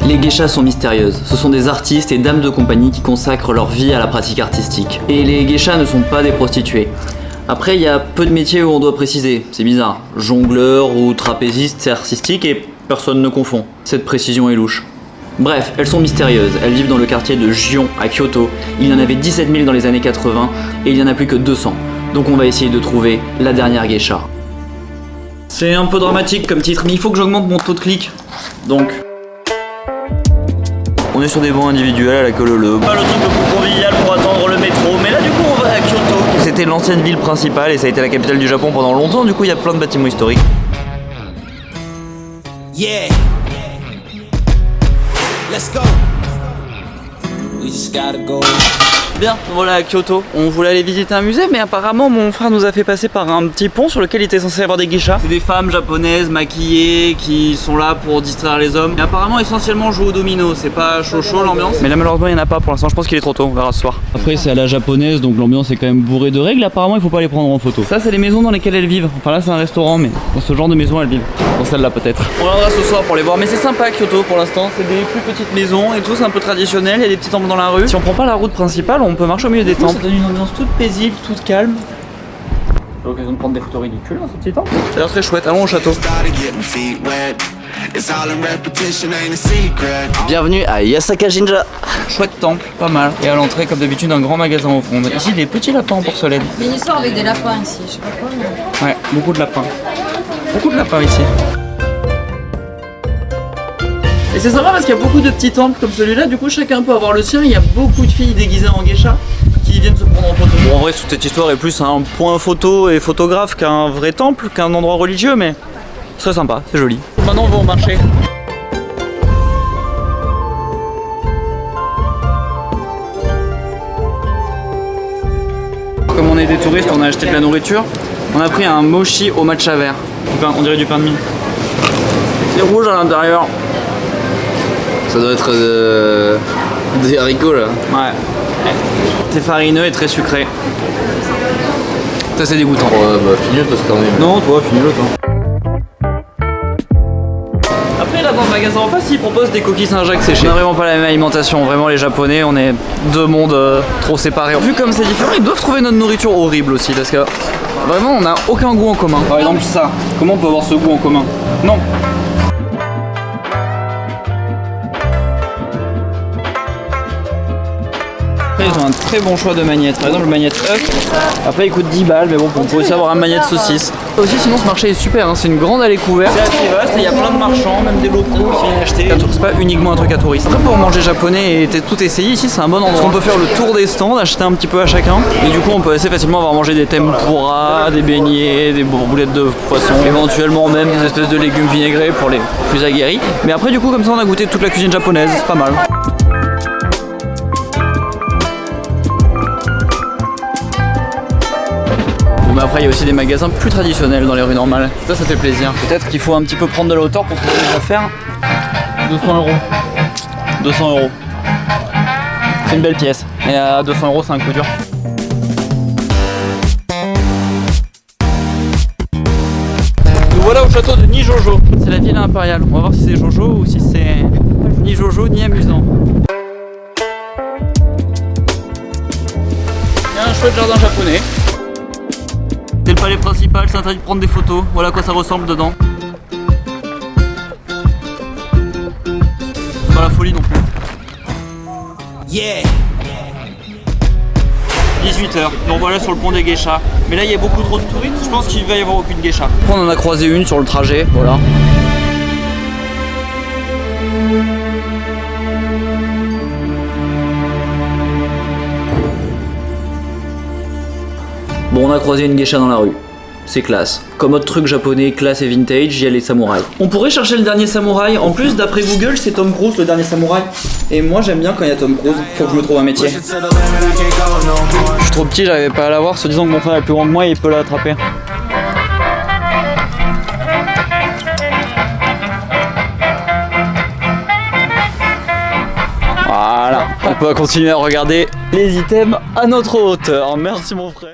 Les geishas sont mystérieuses. Ce sont des artistes et dames de compagnie qui consacrent leur vie à la pratique artistique. Et les geishas ne sont pas des prostituées. Après, il y a peu de métiers où on doit préciser. C'est bizarre. Jongleur ou trapéziste artistique et personne ne confond. Cette précision est louche. Bref, elles sont mystérieuses. Elles vivent dans le quartier de Gion, à Kyoto. Il y en avait 17 000 dans les années 80 et il n'y en a plus que 200. Donc on va essayer de trouver la dernière geisha. C'est un peu dramatique comme titre, mais il faut que j'augmente mon taux de clic. Donc... on est sur des bancs individuels à la queue leu. Pas le truc le plus convivial pour attendre le métro, mais là du coup on va à Kyoto. C'était l'ancienne ville principale et ça a été la capitale du Japon pendant longtemps, du coup il y a plein de bâtiments historiques. Yeah. Let's go. We just gotta go. Bien, voilà à Kyoto. On voulait aller visiter un musée, mais apparemment mon frère nous a fait passer par un petit pont sur lequel il était censé y avoir des geishas. C'est des femmes japonaises maquillées qui sont là pour distraire les hommes. Et apparemment essentiellement jouer au domino, c'est pas chaud l'ambiance. Mais là malheureusement il n'y en a pas pour l'instant, je pense qu'il est trop tôt, on verra ce soir. Après c'est à la japonaise, donc l'ambiance est quand même bourrée de règles. Apparemment il faut pas les prendre en photo. Ça c'est les maisons dans lesquelles elles vivent. Enfin là c'est un restaurant, mais dans ce genre de maison elles vivent. Dans celle-là peut-être. On viendra ce soir pour les voir, mais c'est sympa Kyoto pour l'instant. C'est des plus petites maisons et tout, c'est un peu traditionnel, il y a des petits temples dans la rue. Si on prend pas la route principale, on peut marcher au milieu des temples. Ça donne une ambiance toute paisible, toute calme. J'ai l'occasion de prendre des photos ridicules dans ce petit temple. Ça a l'air très chouette, allons au château. Bienvenue à Yasaka Jinja. Chouette temple, pas mal. Et à l'entrée, comme d'habitude, un grand magasin au fond. Ici, des petits lapins en porcelaine. Il y a une histoire avec des lapins ici, je sais pas quoi. Mais... ouais, beaucoup de lapins. Beaucoup de lapins ici. Et c'est sympa parce qu'il y a beaucoup de petits temples comme celui-là, du coup chacun peut avoir le sien. Il y a beaucoup de filles déguisées en geisha qui viennent se prendre en photo. Bon, en vrai, toute cette histoire est plus un point photo et photographe qu'un vrai temple, qu'un endroit religieux, mais c'est très sympa, c'est joli. Maintenant, on va au marché. Comme on est des touristes, on a acheté de la nourriture. On a pris un mochi au matcha vert. On dirait du pain de mie. C'est rouge à l'intérieur. Ça doit être des haricots là. Ouais. C'est farineux et très sucré. Ça c'est dégoûtant. Ouais, bah finis-le toi cette année. Non, toi, finis-le toi. Après là dans le magasin en face, ils proposent des coquilles Saint-Jacques séchées. On n'a vraiment pas la même alimentation. Vraiment les Japonais, on est deux mondes trop séparés. Vu comme c'est différent, ils doivent trouver notre nourriture horrible aussi parce que vraiment on n'a aucun goût en commun. Par exemple ça. Comment on peut avoir ce goût en commun? Non. Après, ils ont un très bon choix de magnettes. Par exemple, le magnette œuf, après il coûte 10 balles, mais bon, on peut aussi avoir un magnette saucisse. Aussi, sinon, ce marché est super, hein. C'est une grande allée couverte. C'est assez vaste et il y a plein de marchands, même des locaux qui viennent acheter. C'est pas uniquement un truc à touristes. Après, pour manger japonais et tout essayer, ici c'est un bon endroit. Parce qu'on peut faire le tour des stands, acheter un petit peu à chacun. Et du coup, on peut assez facilement avoir mangé des tempura, des beignets, des boulettes de poisson, éventuellement même des espèces de légumes vinaigrés pour les plus aguerris. Mais après, du coup, comme ça, on a goûté toute la cuisine japonaise, c'est pas mal. Mais après il y a aussi des magasins plus traditionnels dans les rues normales. Ça fait plaisir. Peut-être qu'il faut un petit peu prendre de la hauteur pour trouver des affaires. 200 €. 200 €. C'est une belle pièce. Et à 200 € c'est un coup dur. Nous voilà au château de Nijojo. C'est la ville impériale. On va voir si c'est Jojo ou si c'est ni Jojo ni amusant. Il y a un chouette jardin japonais. C'est le palais principal, c'est interdit de prendre des photos. Voilà à quoi ça ressemble dedans. Pas la folie non plus. Yeah. 18 h. Donc voilà sur le pont des geishas. Mais là il y a beaucoup trop de touristes, je pense qu'il va y avoir aucune geisha. On en a croisé une sur le trajet, voilà. Bon, on a croisé une geisha dans la rue. C'est classe. Comme autre truc japonais, classe et vintage, il y a les samouraïs. On pourrait chercher le dernier samouraï. En plus, d'après Google, c'est Tom Cruise le dernier samouraï. Et moi, j'aime bien quand il y a Tom Cruise. Faut que je me trouve un métier. Je suis trop petit, j'arrivais pas à l'avoir, se disant que mon frère est plus grand que moi et il peut l'attraper. Voilà, on peut continuer à regarder les items à notre hauteur. Merci mon frère.